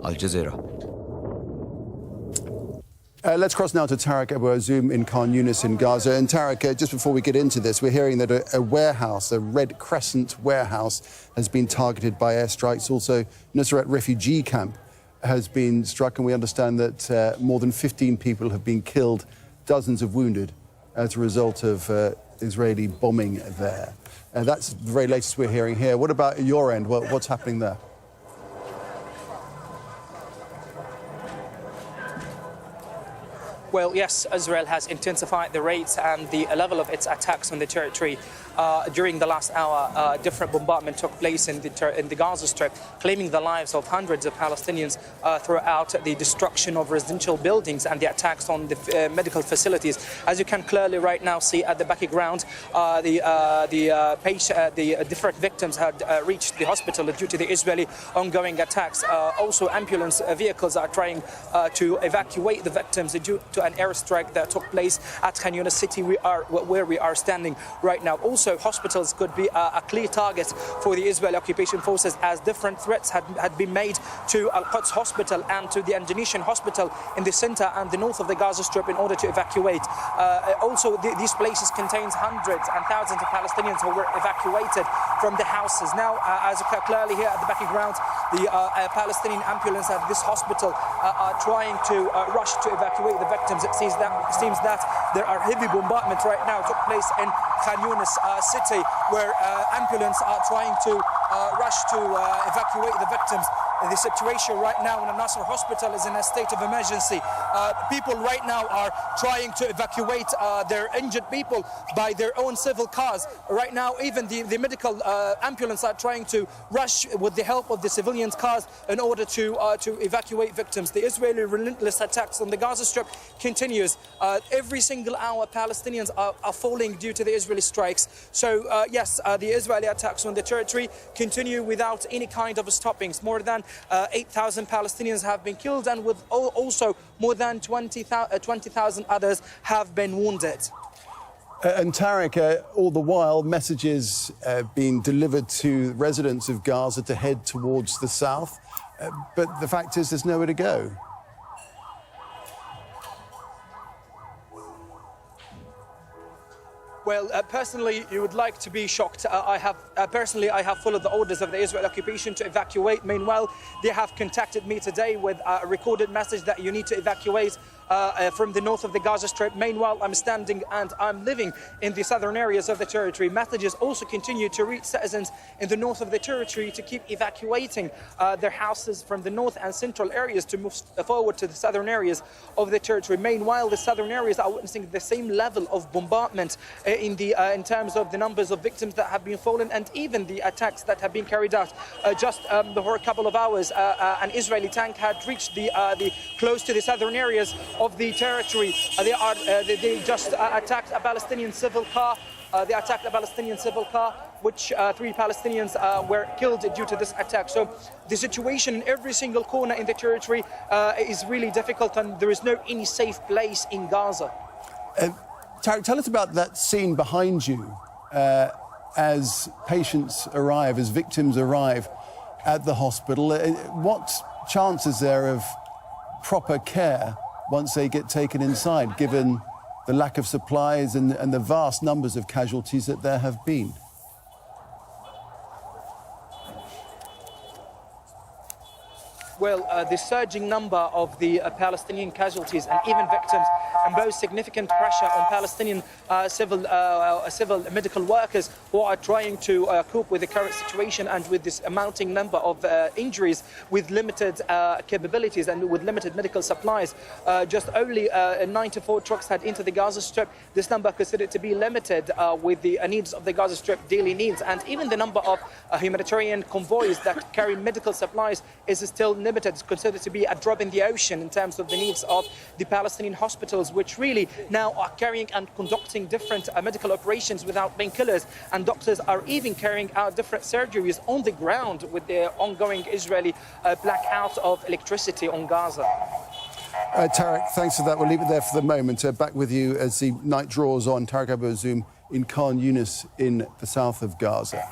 Al Jazeera. Let's cross now to Tariq Abu Azoum in Khan Yunis in Gaza. And Tariq, just before we get into this, we're hearing that a warehouse, a Red Crescent warehouse, has been targeted by airstrikes. Also, Nusrat refugee camp has been struck, and we understand that more than 15 people have been killed, dozens have wounded as a result of Israeli bombing there. That's the very latest we're hearing here. What about your end? What's happening there? Well, yes, Israel has intensified the rates and the level of its attacks on the territory. During the last hour, different bombardment took place in the Gaza Strip, claiming the lives of hundreds of Palestinians throughout the destruction of residential buildings and the attacks on the medical facilities. As you can clearly right now see at the background, the different victims had reached the hospital due to the Israeli ongoing attacks. Also, ambulance vehicles are trying to evacuate the victims due to an airstrike that took place at Khan Yunis city, where we are standing right now. Also, hospitals could be a clear target for the Israeli occupation forces, as different threats had been made to Al-Quds hospital and to the Indonesian hospital in the center and the north of the Gaza Strip in order to evacuate. Also, these places contains hundreds and thousands of Palestinians who were evacuated from the houses. Now, as you can clearly hear at the background, the Palestinian ambulance at this hospital are trying to rush to evacuate the victims. It seems that there are heavy bombardment right now took place in Khan Yunis city, where ambulance are trying to rush to evacuate the victims. The situation right now in Al-Nasser hospital is in a state of emergency. People right now are trying to evacuate their injured people by their own civil cars. Right now, even the medical ambulance are trying to rush with the help of the civilian cars in order to evacuate victims. The Israeli relentless attacks on the Gaza Strip continues. Every single hour, Palestinians are falling due to the Israeli strikes. So yes, the Israeli attacks on the territory continue without any kind of stoppings. More than 8,000 Palestinians have been killed, and with also more than 20,000 others have been wounded. And Tariq, all the while, messages being delivered to residents of Gaza to head towards the south. But the fact is, there's nowhere to go. Well, personally, you would like to be shocked. I have followed the orders of the Israeli occupation to evacuate. Meanwhile, they have contacted me today with a recorded message that you need to evacuate from the north of the Gaza Strip. Meanwhile, I'm standing and I'm living in the southern areas of the territory. Messages also continue to reach citizens in the north of the territory to keep evacuating their houses from the north and central areas to move forward to the southern areas of the territory. Meanwhile, the southern areas are witnessing the same level of bombardment in terms of the numbers of victims that have been fallen and even the attacks that have been carried out. Just for a couple of hours, an Israeli tank had reached the close to the southern areas of the territory. They just attacked a Palestinian civil car. Which 3 Palestinians were killed due to this attack. So the situation in every single corner in the territory is really difficult, and there is no any safe place in Gaza. Tariq, tell us about that scene behind you as patients arrive, as victims arrive at the hospital. What chance is there of proper care once they get taken inside, given the lack of supplies and the vast numbers of casualties that there have been? Well, the surging number of the Palestinian casualties and even victims impose significant pressure on Palestinian civil medical workers who are trying to cope with the current situation and with this mounting number of injuries with limited capabilities and with limited medical supplies. Just only 94 trucks had entered the Gaza Strip. This number considered to be limited with the needs of the Gaza Strip daily needs, and even the number of humanitarian convoys that carry medical supplies is still limited. It's considered to be a drop in the ocean in terms of the needs of the Palestinian hospitals, which really now are carrying and conducting different medical operations without painkillers, and doctors are even carrying out different surgeries on the ground with the ongoing Israeli blackout of electricity on Gaza. Tariq, thanks for that. We'll leave it there for the moment. Back with you as the night draws on. Tariq Abu Azoum in Khan Yunis in the south of Gaza.